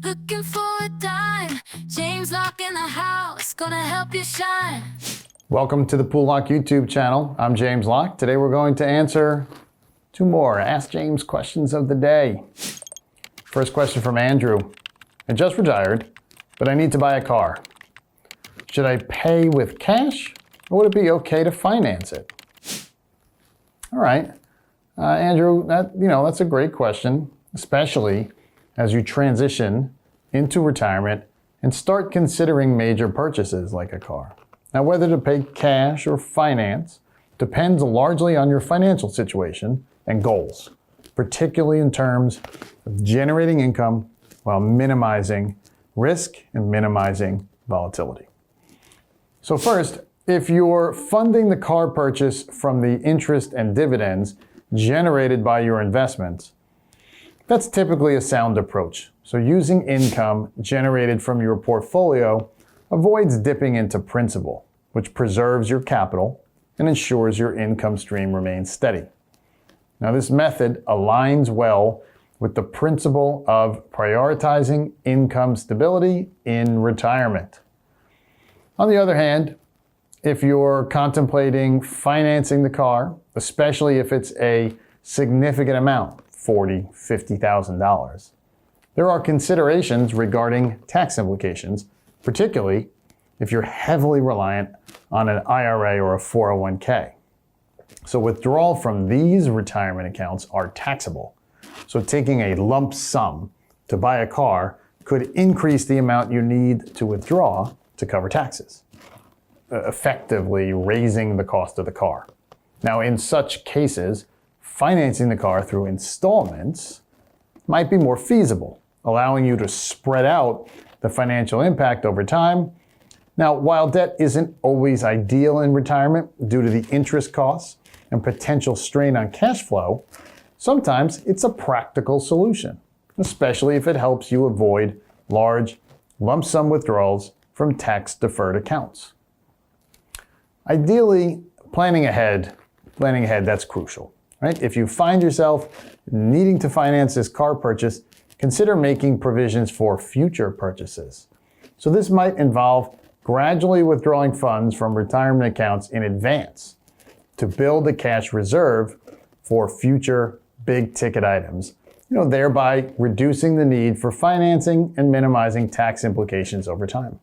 Looking for a dime. James Locke in the house, gonna help you shine. Welcome to the Poole Locke YouTube channel. I'm James Locke. Today we're going to answer two more Ask James questions of the day. First question from Andrew. I just retired, but I need to buy a car. Should I pay with cash, or would it be okay to finance it? All right, Andrew, that's a great question, especially as you transition into retirement and start considering major purchases like a car. Now, whether to pay cash or finance depends largely on your financial situation and goals, particularly in terms of generating income while minimizing risk and minimizing volatility. So first, if you're funding the car purchase from the interest and dividends generated by your investments, that's typically a sound approach. So using income generated from your portfolio avoids dipping into principal, which preserves your capital and ensures your income stream remains steady. Now, this method aligns well with the principle of prioritizing income stability in retirement. On the other hand, if you're contemplating financing the car, especially if it's a significant amount, $40,000, $50,000, there are considerations regarding tax implications, particularly if you're heavily reliant on an IRA or a 401k. So withdrawal from these retirement accounts are taxable. So taking a lump sum to buy a car could increase the amount you need to withdraw to cover taxes, effectively raising the cost of the car. Now, in such cases, financing the car through installments might be more feasible, allowing you to spread out the financial impact over time. Now, while debt isn't always ideal in retirement due to the interest costs and potential strain on cash flow, sometimes it's a practical solution, especially if it helps you avoid large lump sum withdrawals from tax-deferred accounts. Ideally, planning ahead, that's crucial, right? If you find yourself needing to finance this car purchase, consider making provisions for future purchases. So this might involve gradually withdrawing funds from retirement accounts in advance to build a cash reserve for future big ticket items, thereby reducing the need for financing and minimizing tax implications over time.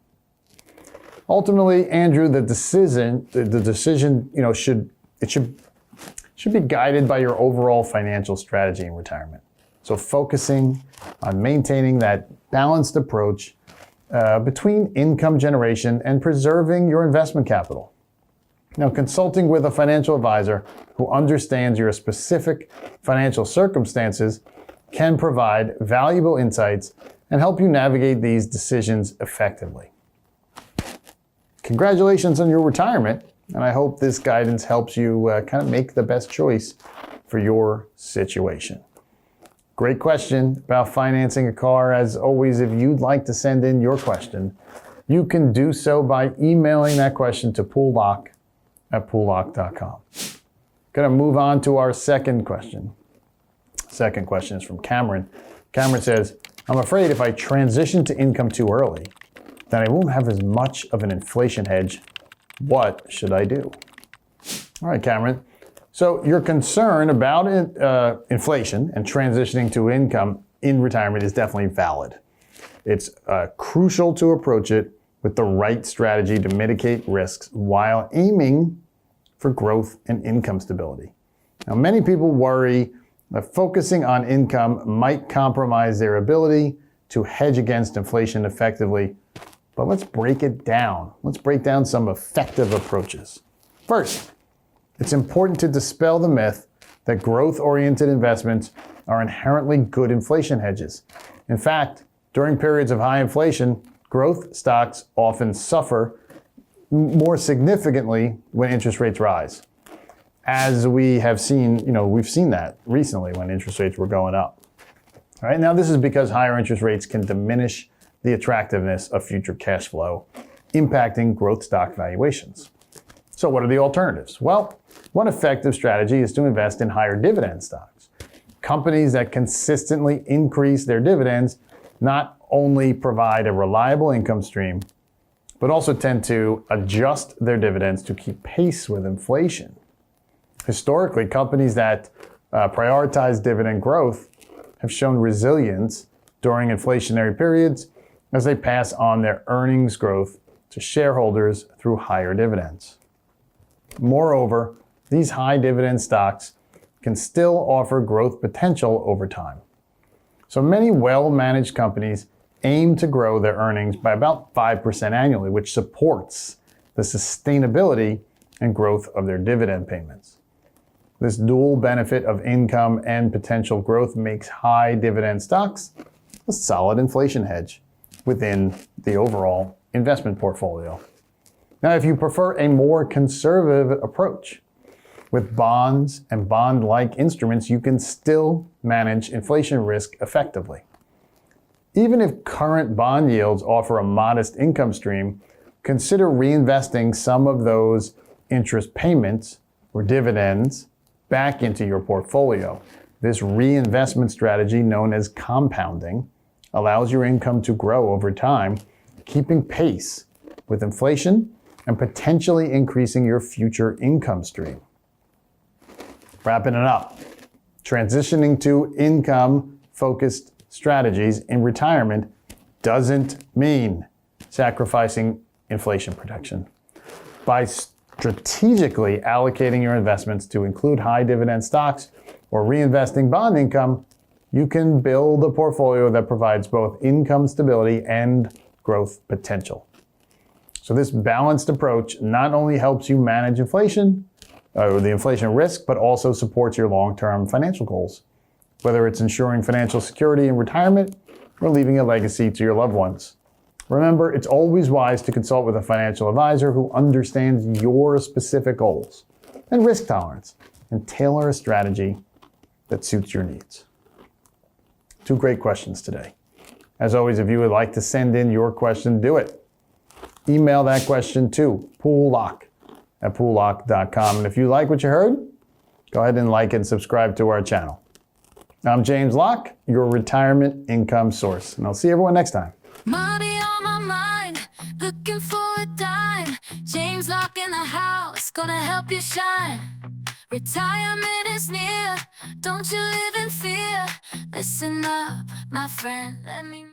Ultimately, Andrew, the decision, should be guided by your overall financial strategy in retirement. So focusing on maintaining that balanced approach between income generation and preserving your investment capital. Now, consulting with a financial advisor who understands your specific financial circumstances can provide valuable insights and help you navigate these decisions effectively. Congratulations on your retirement, and I hope this guidance helps you kind of make the best choice for your situation. Great question about financing a car. As always, if you'd like to send in your question, you can do so by emailing that question to poollocke@poollocke.com. Going to move on to our second question. Second question is from Cameron. Cameron says, I'm afraid if I transition to income too early, then I won't have as much of an inflation hedge. What should I do? All right, Cameron. So your concern about inflation and transitioning to income in retirement is definitely valid. It's crucial to approach it with the right strategy to mitigate risks while aiming for growth and income stability. Now, many people worry that focusing on income might compromise their ability to hedge against inflation effectively. But let's break it down. Let's break down some effective approaches. First, it's important to dispel the myth that growth-oriented investments are inherently good inflation hedges. In fact, during periods of high inflation, growth stocks often suffer more significantly when interest rates rise. As we have seen, we've seen that recently when interest rates were going up. All right, now this is because higher interest rates can diminish the attractiveness of future cash flow, impacting growth stock valuations. So what are the alternatives? Well, one effective strategy is to invest in higher dividend stocks. Companies that consistently increase their dividends not only provide a reliable income stream, but also tend to adjust their dividends to keep pace with inflation. Historically, companies that prioritize dividend growth have shown resilience during inflationary periods as they pass on their earnings growth to shareholders through higher dividends. Moreover, these high dividend stocks can still offer growth potential over time. So many well-managed companies aim to grow their earnings by about 5% annually, which supports the sustainability and growth of their dividend payments. This dual benefit of income and potential growth makes high dividend stocks a solid inflation hedge within the overall investment portfolio. Now, if you prefer a more conservative approach, with bonds and bond-like instruments, you can still manage inflation risk effectively. Even if current bond yields offer a modest income stream, consider reinvesting some of those interest payments or dividends back into your portfolio. This reinvestment strategy, known as compounding, allows your income to grow over time, keeping pace with inflation and potentially increasing your future income stream. Wrapping it up, transitioning to income-focused strategies in retirement doesn't mean sacrificing inflation protection. By strategically allocating your investments to include high dividend stocks or reinvesting bond income, you can build a portfolio that provides both income stability and growth potential. So this balanced approach not only helps you manage inflation, or the inflation risk, but also supports your long-term financial goals, whether it's ensuring financial security in retirement or leaving a legacy to your loved ones. Remember, it's always wise to consult with a financial advisor who understands your specific goals and risk tolerance and tailor a strategy that suits your needs. 2 great questions today. As always, if you would like to send in your question, do it. Email that question to Poole Locke at PooleLocke.com. And if you like what you heard, go ahead and like and subscribe to our channel. I'm James Locke, your retirement income source, and I'll see everyone next time. Money on my mind, looking for a dime. James Locke in the house, gonna help you shine. Retirement is near, don't you live in fear. Listen up, my friend, let me